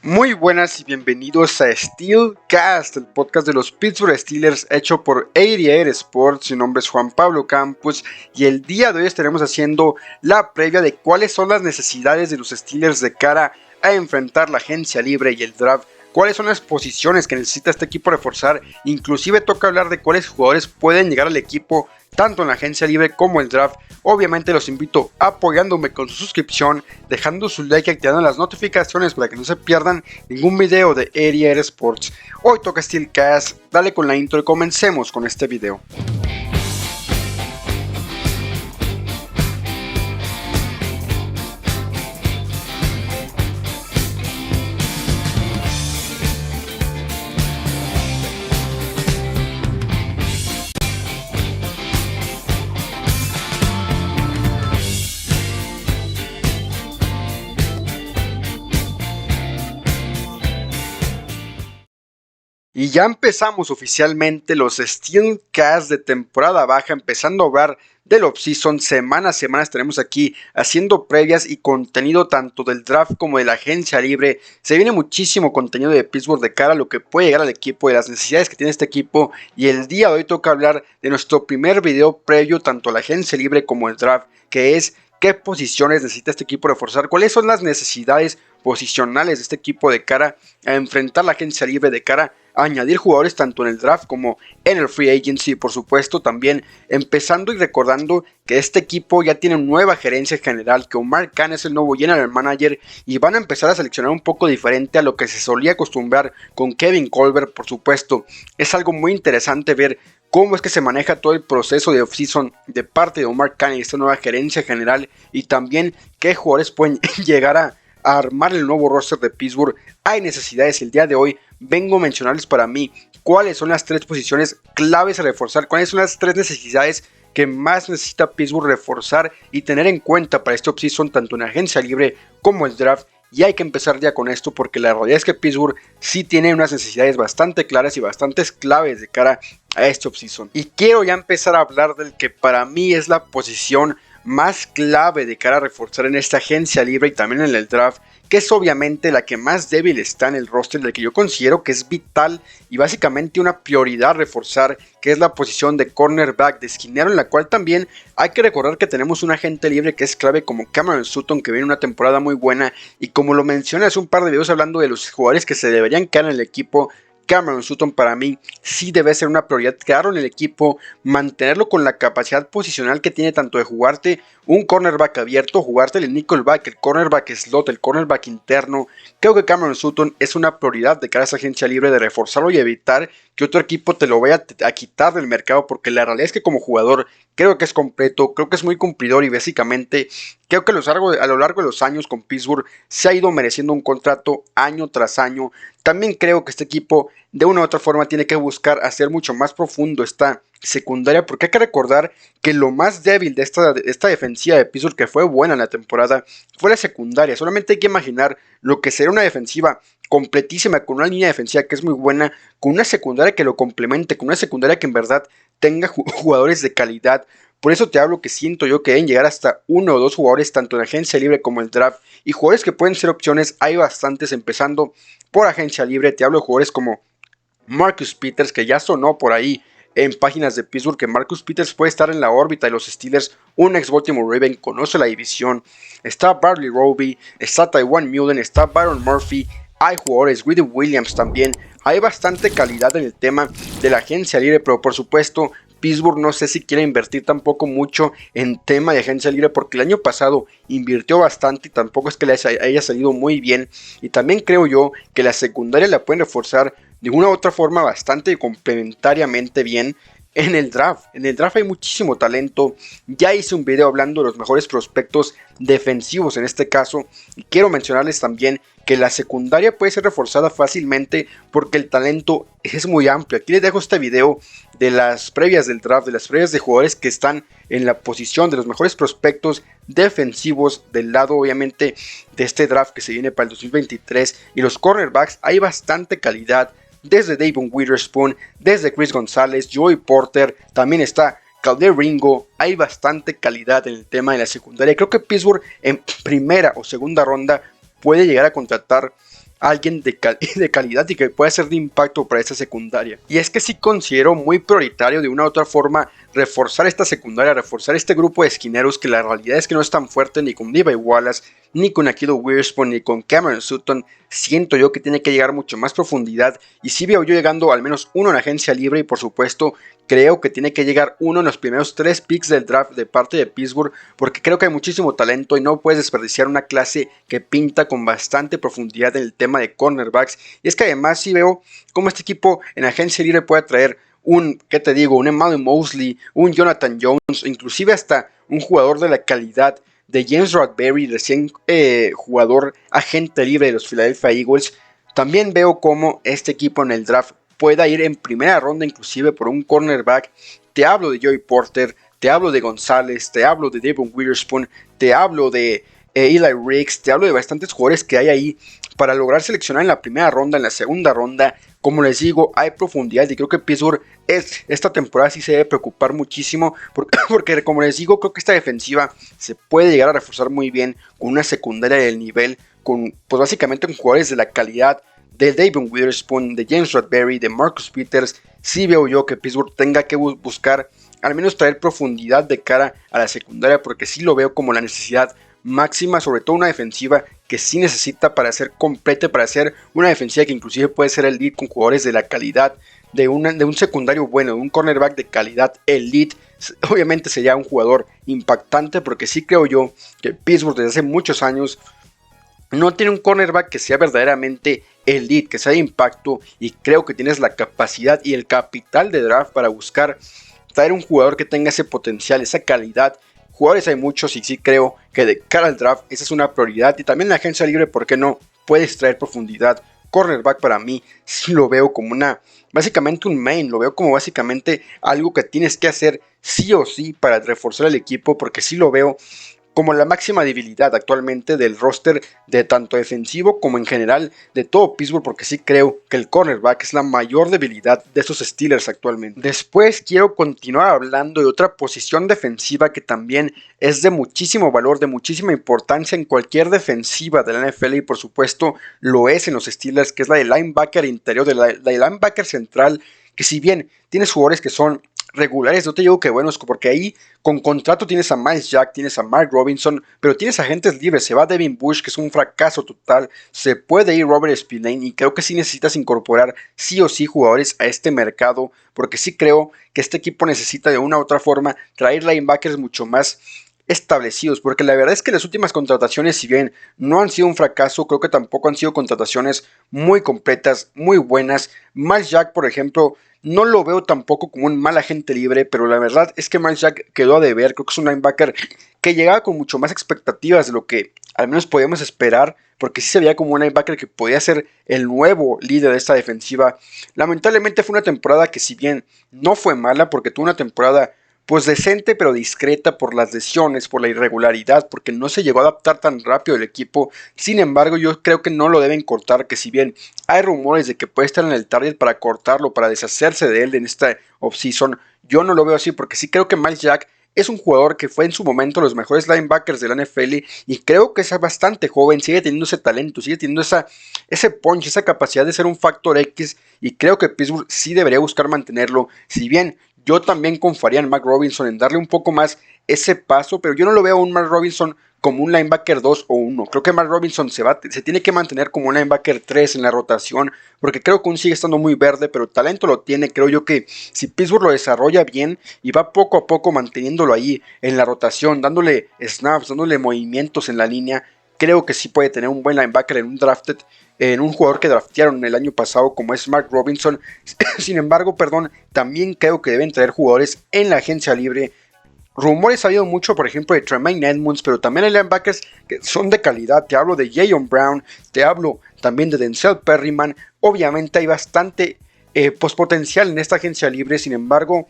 Muy buenas y bienvenidos a Steelcast, el podcast de los Pittsburgh Steelers hecho por 88 Sports. Mi nombre es Juan Pablo Campos y el día de hoy estaremos haciendo la previa de cuáles son las necesidades de los Steelers de cara a enfrentar la agencia libre y el draft. Cuáles son las posiciones que necesita este equipo reforzar. Inclusive toca hablar de cuáles jugadores pueden llegar al equipo tanto en la agencia libre como el draft. Obviamente los invito apoyándome con su suscripción, dejando su like y activando las notificaciones para que no se pierdan ningún video de 88 Sports. Hoy toca Steelcast, dale con la intro y comencemos con este video. Y ya empezamos oficialmente los Steelcast de temporada baja, empezando a hablar del offseason. Semana a semana estaremos aquí haciendo previas y contenido tanto del draft como de la agencia libre. Se viene muchísimo contenido de Pittsburgh de cara a lo que puede llegar al equipo, de las necesidades que tiene este equipo. Y el día de hoy toca hablar de nuestro primer video previo tanto a la agencia libre como el draft, que es qué posiciones necesita este equipo reforzar, cuáles son las necesidades posicionales de este equipo de cara a enfrentar la agencia libre, de cara a añadir jugadores tanto en el draft como en el free agency. Por supuesto, también empezando y recordando que este equipo ya tiene nueva gerencia general, que Omar Khan es el nuevo general manager y van a empezar a seleccionar un poco diferente a lo que se solía acostumbrar con Kevin Colbert. Por supuesto, es algo muy interesante ver cómo es que se maneja todo el proceso de offseason de parte de Omar Khan y esta nueva gerencia general, y también qué jugadores pueden llegar a armar el nuevo roster de Pittsburgh. Hay necesidades y el día de hoy vengo a mencionarles para mí cuáles son las tres posiciones claves a reforzar, cuáles son las tres necesidades que más necesita Pittsburgh reforzar y tener en cuenta para este offseason tanto en agencia libre como el draft. Y hay que empezar ya con esto porque la realidad es que Pittsburgh sí tiene unas necesidades bastante claras y bastantes claves de cara a este offseason. Y quiero ya empezar a hablar del que para mí es la posición más clave de cara a reforzar en esta agencia libre y también en el draft, que es obviamente la que más débil está en el roster, del que yo considero que es vital y básicamente una prioridad reforzar, que es la posición de cornerback, de esquinero, en la cual también hay que recordar que tenemos un agente libre que es clave como Cameron Sutton, que viene una temporada muy buena, y como lo mencioné hace un par de videos hablando de los jugadores que se deberían quedar en el equipo, Cameron Sutton para mí sí debe ser una prioridad, quedarlo en el equipo, mantenerlo con la capacidad posicional que tiene tanto de jugarte un cornerback abierto, jugarte el nickelback, el cornerback slot, el cornerback interno. Creo que Cameron Sutton es una prioridad de cara a esa agencia libre, de reforzarlo y evitar que otro equipo te lo vaya a quitar del mercado, porque la realidad es que como jugador creo que es completo, creo que es muy cumplidor y básicamente creo que a lo largo de los años con Pittsburgh se ha ido mereciendo un contrato año tras año. También creo que este equipo de una u otra forma tiene que buscar hacer mucho más profundo esta secundaria, porque hay que recordar que lo más débil de esta defensiva de Pittsburgh, que fue buena en la temporada, fue la secundaria. Solamente hay que imaginar lo que será una defensiva completísima, con una línea defensiva que es muy buena, con una secundaria que lo complemente, con una secundaria que en verdad tenga jugadores de calidad. Por eso te hablo que siento yo que deben llegar hasta uno o dos jugadores tanto en agencia libre como el draft, y jugadores que pueden ser opciones hay bastantes, empezando por agencia libre. Te hablo de jugadores como Marcus Peters, que ya sonó por ahí en páginas de Pittsburgh, que Marcus Peters puede estar en la órbita de los Steelers, un ex Baltimore Raven, conoce la división. Está Barley Roby, está Tywan Mullen, está Byron Murphy, hay jugadores, Greedy Williams también. Hay bastante calidad en el tema de la agencia libre, pero por supuesto Pittsburgh no sé si quiere invertir tampoco mucho en tema de agencia libre, porque el año pasado invirtió bastante y tampoco es que le haya salido muy bien. Y también creo yo que la secundaria la pueden reforzar de una u otra forma bastante complementariamente bien en el draft. En el draft hay muchísimo talento. Ya hice un video hablando de los mejores prospectos defensivos en este caso, y quiero mencionarles también que la secundaria puede ser reforzada fácilmente porque el talento es muy amplio. Aquí les dejo este video de las previas del draft, de las previas de jugadores que están en la posición de los mejores prospectos defensivos del lado obviamente de este draft que se viene para el 2023. Y los cornerbacks, hay bastante calidad, desde Davon Witherspoon, desde Chris González, Joey Porter, también está Calder Ringo. Hay bastante calidad en el tema de la secundaria. Creo que Pittsburgh en primera o segunda ronda puede llegar a contratar alguien de calidad y que pueda ser de impacto para esta secundaria. Y es que sí considero muy prioritario de una u otra forma reforzar esta secundaria, reforzar este grupo de esquineros que la realidad es que no es tan fuerte ni con Levi Wallace, ni con Ahkello Witherspoon, ni con Cameron Sutton. Siento yo que tiene que llegar mucho más profundidad y sí veo yo llegando al menos uno en agencia libre y por supuesto creo que tiene que llegar uno en los primeros 3 picks del draft de parte de Pittsburgh porque creo que hay muchísimo talento y no puedes desperdiciar una clase que pinta con bastante profundidad en el tema de cornerbacks. Y es que además sí veo cómo este equipo en agencia libre puede traer un Emmanuel Mosley, un Jonathan Jones, inclusive hasta un jugador de la calidad de James Bradberry, recién jugador agente libre de los Philadelphia Eagles. También veo cómo este equipo en el draft pueda ir en primera ronda inclusive por un cornerback. Te hablo de Joey Porter, te hablo de González, te hablo de Devon Witherspoon, te hablo de Eli Ricks, te hablo de bastantes jugadores que hay ahí para lograr seleccionar en la primera ronda, en la segunda ronda. Como les digo, hay profundidad y creo que Pittsburgh esta temporada sí se debe preocupar muchísimo porque como les digo, creo que esta defensiva se puede llegar a reforzar muy bien con una secundaria del nivel, con pues básicamente con jugadores de la calidad de Devon Witherspoon, de James Bradberry, de Marcus Peters. Sí veo yo que Pittsburgh tenga que buscar al menos traer profundidad de cara a la secundaria porque sí lo veo como la necesidad máxima, sobre todo una defensiva que sí necesita para ser completa, para ser una defensiva que inclusive puede ser elite con jugadores de la calidad de un secundario bueno, de un cornerback de calidad elite. Obviamente sería un jugador impactante porque sí creo yo que Pittsburgh desde hace muchos años no tiene un cornerback que sea verdaderamente elite, que sea de impacto y creo que tienes la capacidad y el capital de draft para buscar traer un jugador que tenga ese potencial, esa calidad. Jugadores hay muchos y sí creo que de cara al draft esa es una prioridad y también la agencia libre, ¿por qué no? Puedes traer profundidad. Cornerback para mí sí lo veo como básicamente un main, lo veo como básicamente algo que tienes que hacer sí o sí para reforzar el equipo porque sí lo veo como la máxima debilidad actualmente del roster de tanto defensivo como en general de todo Pittsburgh porque sí creo que el cornerback es la mayor debilidad de esos Steelers actualmente. Después quiero continuar hablando de otra posición defensiva que también es de muchísimo valor, de muchísima importancia en cualquier defensiva de la NFL y por supuesto lo es en los Steelers, que es la de linebacker interior, de la linebacker central, que si bien tienes jugadores que son regulares, no te digo que buenos, porque ahí con contrato tienes a Miles Jack, tienes a Mark Robinson, pero tienes agentes libres, se va Devin Bush, que es un fracaso total, se puede ir Robert Spillane, y creo que sí necesitas incorporar sí o sí jugadores a este mercado, porque sí creo que este equipo necesita de una u otra forma traer linebackers mucho más establecidos, porque la verdad es que las últimas contrataciones, si bien no han sido un fracaso, creo que tampoco han sido contrataciones muy completas, muy buenas. Miles Jack, por ejemplo, no lo veo tampoco como un mal agente libre, pero la verdad es que Miles Jack quedó a deber. Creo que es un linebacker que llegaba con mucho más expectativas de lo que al menos podíamos esperar, porque sí se veía como un linebacker que podía ser el nuevo líder de esta defensiva. Lamentablemente fue una temporada que si bien no fue mala, porque tuvo una temporada pues decente pero discreta por las lesiones, por la irregularidad, porque no se llegó a adaptar tan rápido el equipo. Sin embargo, yo creo que no lo deben cortar, que si bien hay rumores de que puede estar en el target para cortarlo, para deshacerse de él en esta offseason, yo no lo veo así, porque sí creo que Miles Jack es un jugador que fue en su momento los mejores linebackers de la NFL y creo que es bastante joven, sigue teniendo ese talento, sigue teniendo ese punch, esa capacidad de ser un factor X y creo que Pittsburgh sí debería buscar mantenerlo, si bien yo también confiaría en Mark Robinson en darle un poco más ese paso, pero yo no lo veo a un Mark Robinson como un linebacker 2 o 1. Creo que Mark Robinson se tiene que mantener como un linebacker 3 en la rotación, porque creo que aún sigue estando muy verde, pero talento lo tiene. Creo yo que si Pittsburgh lo desarrolla bien y va poco a poco manteniéndolo ahí en la rotación, dándole snaps, dándole movimientos en la línea, creo que sí puede tener un buen linebacker en un jugador que draftearon el año pasado como es Mark Robinson. Sin embargo, también creo que deben traer jugadores en la agencia libre. Rumores ha habido mucho, por ejemplo, de Tremaine Edmunds, pero también hay linebackers que son de calidad. Te hablo de Jayon Brown, te hablo también de Denzel Perryman. Obviamente hay bastante potencial en esta agencia libre, sin embargo,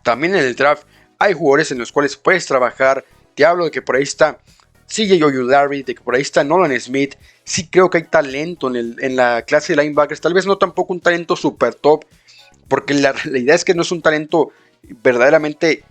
también en el draft hay jugadores en los cuales puedes trabajar. Te hablo de que por ahí está CJ Ojulari, de que por ahí está Nolan Smith. Sí creo que hay talento en la clase de linebackers, tal vez no tampoco un talento super top, porque la realidad es que no es un talento verdaderamente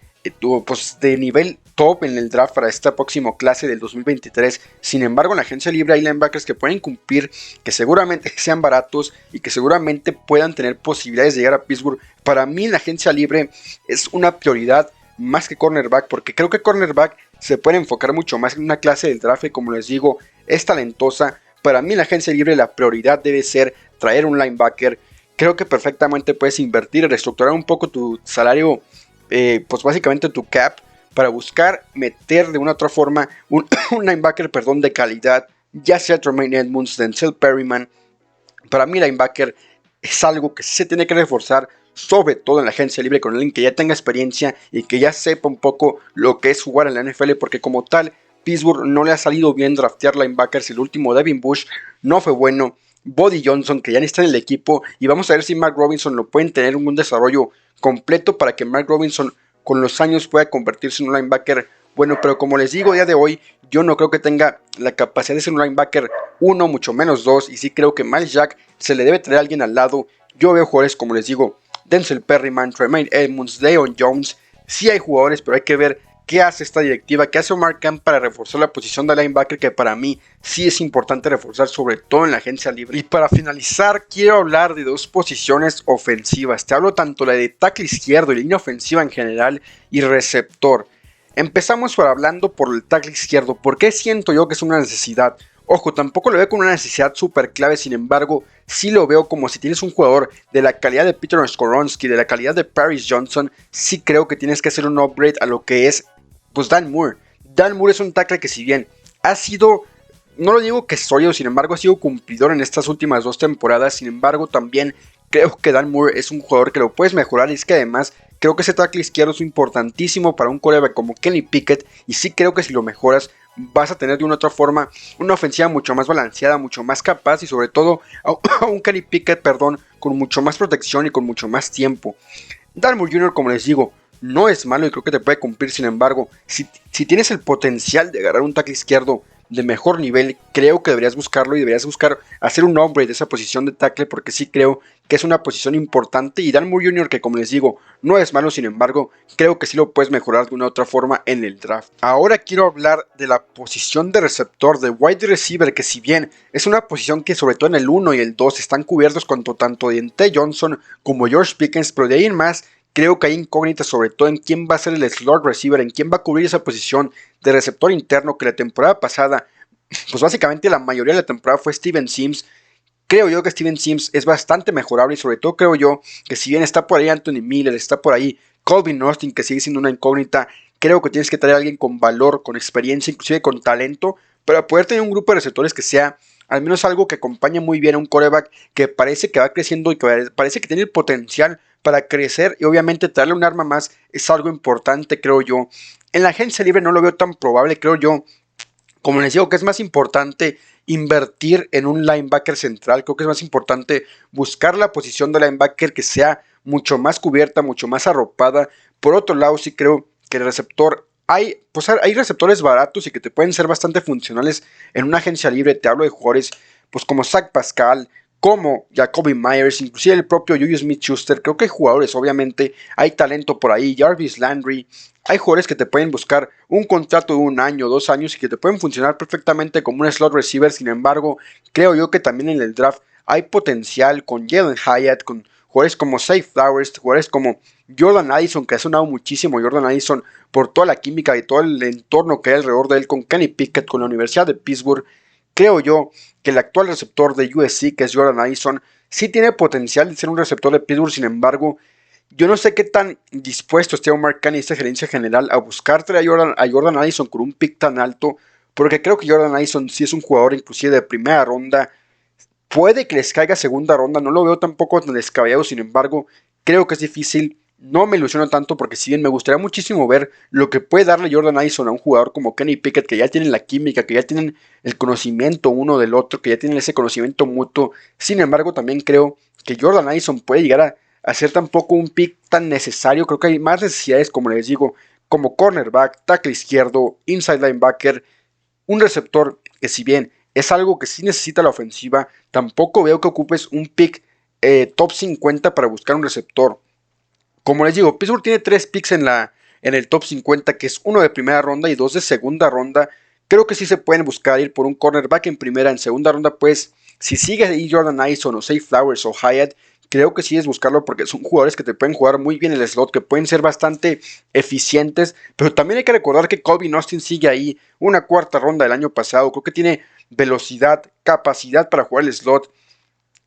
pues de nivel top en el draft para esta próxima clase del 2023. Sin embargo, en la agencia libre hay linebackers que pueden cumplir, que seguramente sean baratos y que seguramente puedan tener posibilidades de llegar a Pittsburgh. Para mí, la agencia libre es una prioridad más que cornerback, porque creo que cornerback se puede enfocar mucho más en una clase del draft que, como les digo, es talentosa. Para mí, en la agencia libre la prioridad debe ser traer un linebacker. Creo que perfectamente puedes invertir y reestructurar un poco tu salario, pues básicamente tu cap, para buscar meter de una u otra forma un linebacker, de calidad, ya sea Tremaine Edmunds, Denzel Perryman. Para mí linebacker es algo que se tiene que reforzar, sobre todo en la agencia libre, con alguien que ya tenga experiencia y que ya sepa un poco lo que es jugar en la NFL, porque como tal, Pittsburgh no le ha salido bien draftear linebackers. El último, Devin Bush, no fue bueno. Body Johnson, que ya ni está en el equipo, y vamos a ver si Mark Robinson lo pueden tener un desarrollo completo para que Mark Robinson con los años pueda convertirse en un linebacker bueno. Pero como les digo, a día de hoy yo no creo que tenga la capacidad de ser un linebacker 1, mucho menos 2, y sí creo que Miles Jack se le debe traer a alguien al lado. Yo veo jugadores como les digo, Denzel Perryman, Tremaine Edmunds, Deion Jones. Sí hay jugadores, pero hay que ver qué hace esta directiva, qué hace Omar Khan para reforzar la posición de linebacker, que para mí sí es importante reforzar, sobre todo en la agencia libre. Y para finalizar, quiero hablar de dos posiciones ofensivas. Te hablo tanto la de tackle izquierdo y línea ofensiva en general y receptor. Empezamos hablando por el tackle izquierdo. ¿Por qué siento yo que es una necesidad? Ojo, tampoco lo veo como una necesidad súper clave, sin embargo, sí lo veo como si tienes un jugador de la calidad de Peter Skoronski, de la calidad de Paris Johnson, sí creo que tienes que hacer un upgrade a lo que es, pues, Dan Moore. Dan Moore es un tackle que, si bien ha sido, no lo digo que es sólido, sin embargo ha sido cumplidor en estas últimas 2 temporadas. Sin embargo, también creo que Dan Moore es un jugador que lo puedes mejorar, y es que además creo que ese tackle izquierdo es importantísimo para un quarterback como Kenny Pickett, y sí creo que si lo mejoras vas a tener de una u otra forma una ofensiva mucho más balanceada, mucho más capaz, y sobre todo a un Kenny Pickett, con mucho más protección y con mucho más tiempo. Dan Moore Jr., como les digo, no es malo y creo que te puede cumplir. Sin embargo, si tienes el potencial de agarrar un tackle izquierdo de mejor nivel, creo que deberías buscarlo y deberías buscar hacer un upgrade de esa posición de tackle, porque sí creo que es una posición importante. Y Dan Moore Jr., que como les digo, no es malo, sin embargo, creo que sí lo puedes mejorar de una u otra forma en el draft. Ahora quiero hablar de la posición de receptor, de wide receiver, que si bien es una posición que sobre todo en el 1 y el 2 están cubiertos con tanto Diontae Johnson como George Pickens, pero de ahí en más creo que hay incógnitas, sobre todo en quién va a ser el slot receiver, en quién va a cubrir esa posición de receptor interno, que la temporada pasada, pues básicamente la mayoría de la temporada fue Steven Sims. Creo yo que Steven Sims es bastante mejorable, y sobre todo creo yo que si bien está por ahí Anthony Miller, está por ahí Colvin Austin, que sigue siendo una incógnita, creo que tienes que traer a alguien con valor, con experiencia, inclusive con talento, para poder tener un grupo de receptores que sea al menos algo que acompañe muy bien a un quarterback que parece que va creciendo y que parece que tiene el potencial para crecer, y obviamente darle un arma más es algo importante, creo yo. En la agencia libre no lo veo tan probable, creo yo. Como les digo, que es más importante invertir en un linebacker central. Creo que es más importante buscar la posición de linebacker que sea mucho más cubierta, mucho más arropada. Por otro lado, sí creo que el receptor, hay receptores baratos y que te pueden ser bastante funcionales en una agencia libre. Te hablo de jugadores pues como Zach Pascal, como Jacoby Myers, inclusive el propio Juju Smith-Schuster. Creo que hay jugadores, obviamente, hay talento por ahí, Jarvis Landry. Hay jugadores que te pueden buscar un contrato de 1 año, 2 años, y que te pueden funcionar perfectamente como un slot receiver. Sin embargo, creo yo que también en el draft hay potencial con Jalen Hyatt, con jugadores como Zay Flowers, jugadores como Jordan Addison, que ha sonado muchísimo Jordan Addison por toda la química y todo el entorno que hay alrededor de él, con Kenny Pickett, con la Universidad de Pittsburgh. Creo yo que el actual receptor de USC, que es Jordan Addison, sí tiene potencial de ser un receptor de Pittsburgh. Sin embargo, yo no sé qué tan dispuesto esté Omar Khan y esta gerencia general a buscarte a Jordan Addison con un pick tan alto, porque creo que Jordan Addison sí es un jugador inclusive de primera ronda. Puede que les caiga segunda ronda, no lo veo tampoco tan descabellado. Sin embargo, creo que es difícil. No me ilusiono tanto, porque si bien me gustaría muchísimo ver lo que puede darle Jordan Addison a un jugador como Kenny Pickett, que ya tienen la química, que ya tienen el conocimiento uno del otro, que ya tienen ese conocimiento mutuo. Sin embargo, también creo que Jordan Addison puede llegar a ser tampoco un pick tan necesario. Creo que hay más necesidades, como les digo, como cornerback, tackle izquierdo, inside linebacker, un receptor que, si bien es algo que sí necesita la ofensiva, tampoco veo que ocupes un pick top 50 para buscar un receptor. Como les digo, Pittsburgh tiene 3 picks en la en el top 50, que es uno de primera ronda y dos de segunda ronda. Creo que sí se pueden buscar ir por un cornerback en primera. En segunda ronda, pues, si sigue ahí Jordan Addison o Zay Flowers o Hyatt, creo que sí es buscarlo porque son jugadores que te pueden jugar muy bien el slot, que pueden ser bastante eficientes. Pero también hay que recordar que Calvin Austin sigue ahí, una cuarta ronda del año pasado. Creo que tiene velocidad, capacidad para jugar el slot.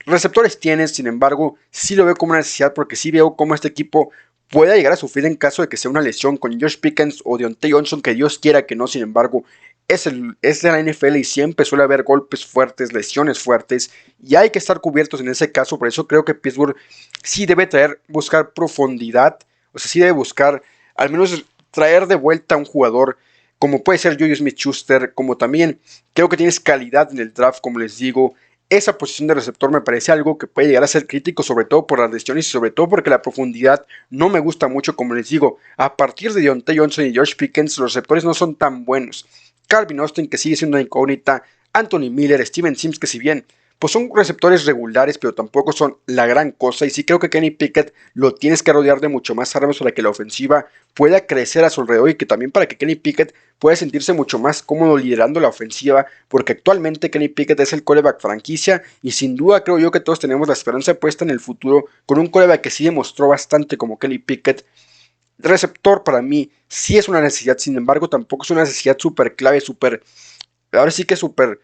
Receptores tienes, sin embargo, sí lo veo como una necesidad porque sí veo cómo este equipo pueda llegar a sufrir en caso de que sea una lesión con Josh Pickens o Deontay Johnson, que Dios quiera que no, sin embargo, es de la NFL y siempre suele haber golpes fuertes, lesiones fuertes, y hay que estar cubiertos en ese caso. Por eso creo que Pittsburgh sí debe buscar profundidad, o sea, sí debe buscar al menos traer de vuelta a un jugador como puede ser Julius Smith-Schuster, como también creo que tienes calidad en el draft, como les digo. Esa posición de receptor me parece algo que puede llegar a ser crítico, sobre todo por las lesiones y sobre todo porque la profundidad no me gusta mucho, como les digo. A partir de Deontay Johnson y George Pickens, los receptores no son tan buenos. Calvin Austin, que sigue siendo una incógnita, Anthony Miller, Steven Sims, que si bien pues son receptores regulares, pero tampoco son la gran cosa. Y sí creo que Kenny Pickett lo tienes que rodear de mucho más armas para que la ofensiva pueda crecer a su alrededor y que también para que Kenny Pickett pueda sentirse mucho más cómodo liderando la ofensiva, porque actualmente Kenny Pickett es el quarterback franquicia y sin duda creo yo que todos tenemos la esperanza puesta en el futuro con un quarterback que sí demostró bastante como Kenny Pickett. Receptor para mí sí es una necesidad, sin embargo tampoco es una necesidad súper clave, ahora sí que súper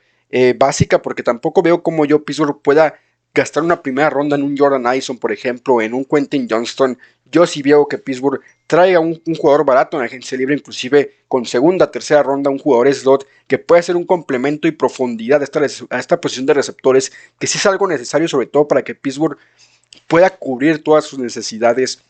básica, porque tampoco veo cómo yo Pittsburgh pueda gastar una primera ronda en un Jordan Addison, por ejemplo, en un Quentin Johnston. Yo sí veo que Pittsburgh traiga un jugador barato en la agencia libre, inclusive con segunda, tercera ronda, un jugador slot que puede ser un complemento y profundidad a esta posición de receptores, que sí es algo necesario, sobre todo para que Pittsburgh pueda cubrir todas sus necesidades.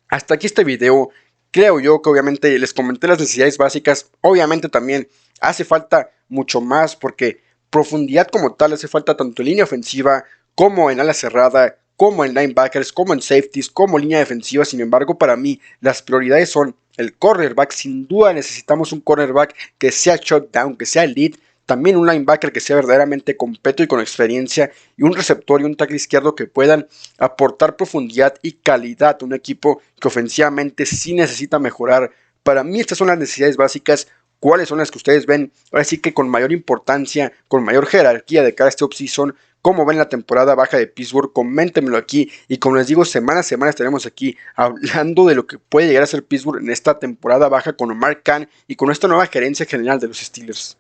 Hasta aquí este video. Creo yo que obviamente les comenté las necesidades básicas. Obviamente también hace falta mucho más porque profundidad como tal hace falta tanto en línea ofensiva como en ala cerrada, como en linebackers, como en safeties, como línea defensiva. Sin embargo, para mí las prioridades son el cornerback. Sin duda necesitamos un cornerback que sea shutdown, que sea elite. También un linebacker que sea verdaderamente completo y con experiencia. Y un receptor y un tackle izquierdo que puedan aportar profundidad y calidad a un equipo que ofensivamente sí necesita mejorar. Para mí estas son las necesidades básicas. ¿Cuáles son las que ustedes ven? Ahora sí que con mayor importancia, con mayor jerarquía de cara a este offseason. ¿Cómo ven la temporada baja de Pittsburgh? Coméntenmelo aquí. Y como les digo, semana a semana estaremos aquí hablando de lo que puede llegar a ser Pittsburgh en esta temporada baja con Mark Khan y con esta nueva gerencia general de los Steelers.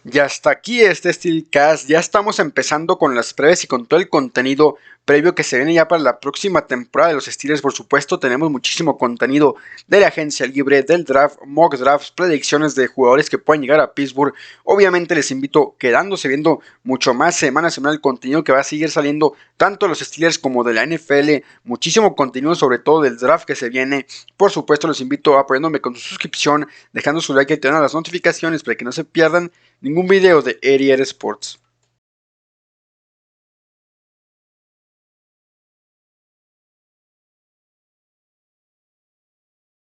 Ya hasta aquí este Steelcast, ya estamos empezando con las previas y con todo el contenido previo que se viene ya para la próxima temporada de los Steelers. Por supuesto, tenemos muchísimo contenido de la agencia libre, del draft, mock drafts, predicciones de jugadores que pueden llegar a Pittsburgh. Obviamente les invito quedándose viendo mucho más semana a semana el contenido que va a seguir saliendo tanto de los Steelers como de la NFL, muchísimo contenido sobre todo del draft que se viene. Por supuesto, los invito a apoyándome con su suscripción, dejando su like y activando las notificaciones para que no se pierdan ningún video de Ariel Sports.